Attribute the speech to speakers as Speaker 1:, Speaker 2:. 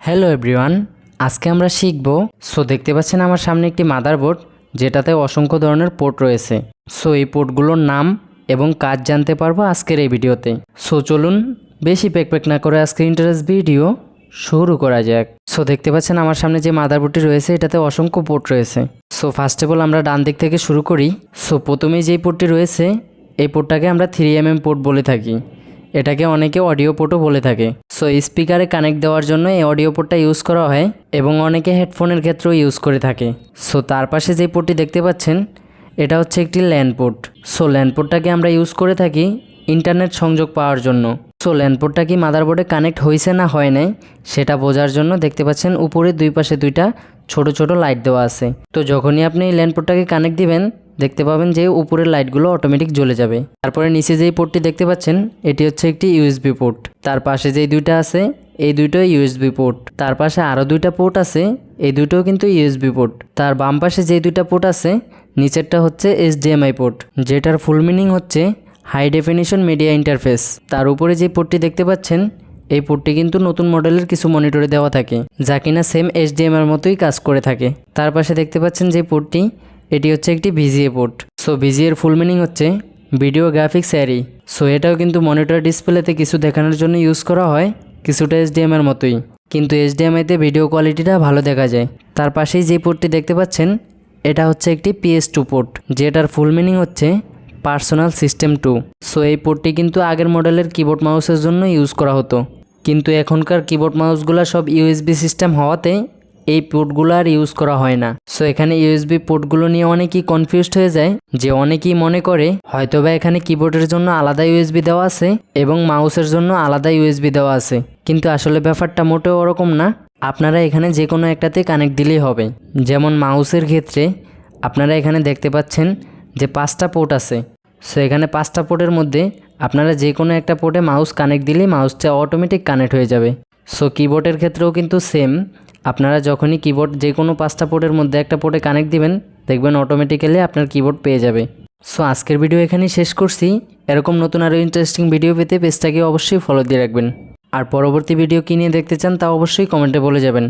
Speaker 1: Hello everyone, আজকে আমরা শিখব। দেখতে পাচ্ছেন আমার সামনে একটি মাদারবোর্ড যেটাতে অসংখ্য ধরনের পোর্ট রয়েছে। এই পোর্টগুলোর নাম এবং কাজ জানতে পারবো আজকের এই ভিডিওতে। চলুন বেশি প্যাক না করে আজকের ইন্টারেস্ট ভিডিও শুরু করা যাক। দেখতে পাচ্ছেন আমার সামনে যে মাদারবোর্ডটি রয়েছে এটাতে অসংখ্য পোর্ট রয়েছে। ফার্স্ট অফ অল আমরা ডান দিক থেকে শুরু করি। প্রথমেই যেই পোর্টটি রয়েছে এই পোর্টটাকে আমরা 3mm পোর্ট বলে থাকি। এটাকে অনেকে অডিও পোর্টও বলে থাকে। স্পিকারে কানেক্ট দেওয়ার জন্য এই অডিও পোর্টটা ইউজ করা হয় এবং অনেকে হেডফোনের ক্ষেত্রেও ইউজ করে থাকে। তার পাশে যে পোর্টটি দেখতে পাচ্ছেন এটা হচ্ছে একটি ল্যান পোর্ট। ল্যান পোর্টটাকে আমরা ইউজ করে থাকি ইন্টারনেট সংযোগ পাওয়ার জন্য। ল্যান পোর্টটা কি মাদারবোর্ডে কানেক্ট হয়েছে না হয় নাই সেটা বোঝার জন্য দেখতে পাচ্ছেন উপরে দুই পাশে দুইটা ছোট ছোট লাইট দেওয়া আছে। যখনই আপনি এই ল্যান পোর্টটাকে কানেক্ট দিবেন দেখতে পাবেন যে উপরের লাইটগুলো অটোমেটিক জ্বলে যাবে। তারপরে নিচে যেই পোর্টটি দেখতে পাচ্ছেন এটি হচ্ছে একটি ইউএসবি পোর্ট। তার পাশে যেই দুইটা আছে এই দুইটাই ইউএসবি পোর্ট। তার পাশে আরও দুইটা পোর্ট আছে, এই দুইটাও কিন্তু ইউএসবি পোর্ট। তার বাম পাশে যেই দুইটা পোর্ট আছে নিচেরটা হচ্ছে এইচডিএমআই পোর্ট, যেটার ফুল মিনিং হচ্ছে হাই ডেফিনিশন মিডিয়া ইন্টারফেস। তার উপরে যে পোর্টটি দেখতে পাচ্ছেন এই পোর্টটি কিন্তু নতুন মডেলের কিছু মনিটরে দেওয়া থাকে যা কিনা সেম এইচডিএমআই এর মতোই কাজ করে থাকে। তার পাশে দেখতে পাচ্ছেন যে পোর্টটি এটি হচ্ছে একটি ভিজিএ পোর্ট। ভিজিএর ফুল মিনিং হচ্ছে ভিডিও গ্রাফিক্স অ্যারি। এটাও কিন্তু মনিটর ডিসপ্লেতে কিছু দেখানোর জন্য ইউজ করা হয়, কিছুটা এইচডিএমআই এর মতোই, কিন্তু এইচডিএমআইতে ভিডিও কোয়ালিটিটা ভালো দেখা যায়। তার পাশেই যে পোর্টটি দেখতে পাচ্ছেন এটা হচ্ছে একটি PS2 পোর্ট, যেটার ফুল মিনিং হচ্ছে পার্সোনাল সিস্টেম 2। এই পোর্টটি কিন্তু আগের মডেলের কিবোর্ড মাউসের জন্য ইউজ করা হতো, কিন্তু এখনকার কিবোর্ড মাউসগুলো সব ইউএসবি সিস্টেম হওয়াতে এই পোর্টগুলো আর ইউজ করা হয় না। এখানে ইউএসবি পোর্টগুলো নিয়ে অনেকেই কনফিউজড হয়ে যায়, যে অনেকেই মনে করে হয়তোবা এখানে কিবোর্ডের জন্য আলাদা ইউএসবি দেওয়া আছে এবং মাউসের জন্য আলাদা ইউএসবি দেওয়া আছে, কিন্তু আসলে ব্যাপারটা মোটেও ওরকম না। আপনারা এখানে যে কোনো একটাতে কানেক্ট দিলেই হবে। যেমন মাউসের ক্ষেত্রে আপনারা এখানে দেখতে পাচ্ছেন যে 5টা পোর্ট আছে। এখানে 5টা পোর্টের মধ্যে আপনারা যে কোনো একটা পোর্টে মাউস কানেক্ট দিলেই মাউসটা অটোমেটিক কানেক্ট হয়ে যাবে। কিবোর্ডের ক্ষেত্রেও কিন্তু সেম, আপনারা যখনই কিবোর্ড যে কোনো 5টা পোর্টের মধ্যে একটা পোর্টে কানেক্ট দিবেন দেখবেন অটোমেটিক্যালি আপনার কিবোর্ড পেয়ে যাবে। আজকের ভিডিও এখানেই শেষ করছি। এরকম নতুন আরও ইন্টারেস্টিং ভিডিও পেতে পেজটাকে অবশ্যই ফলো দিয়ে রাখবেন। আর পরবর্তী ভিডিও কী নিয়ে দেখতে চান তা অবশ্যই কমেন্টে বলে যাবেন।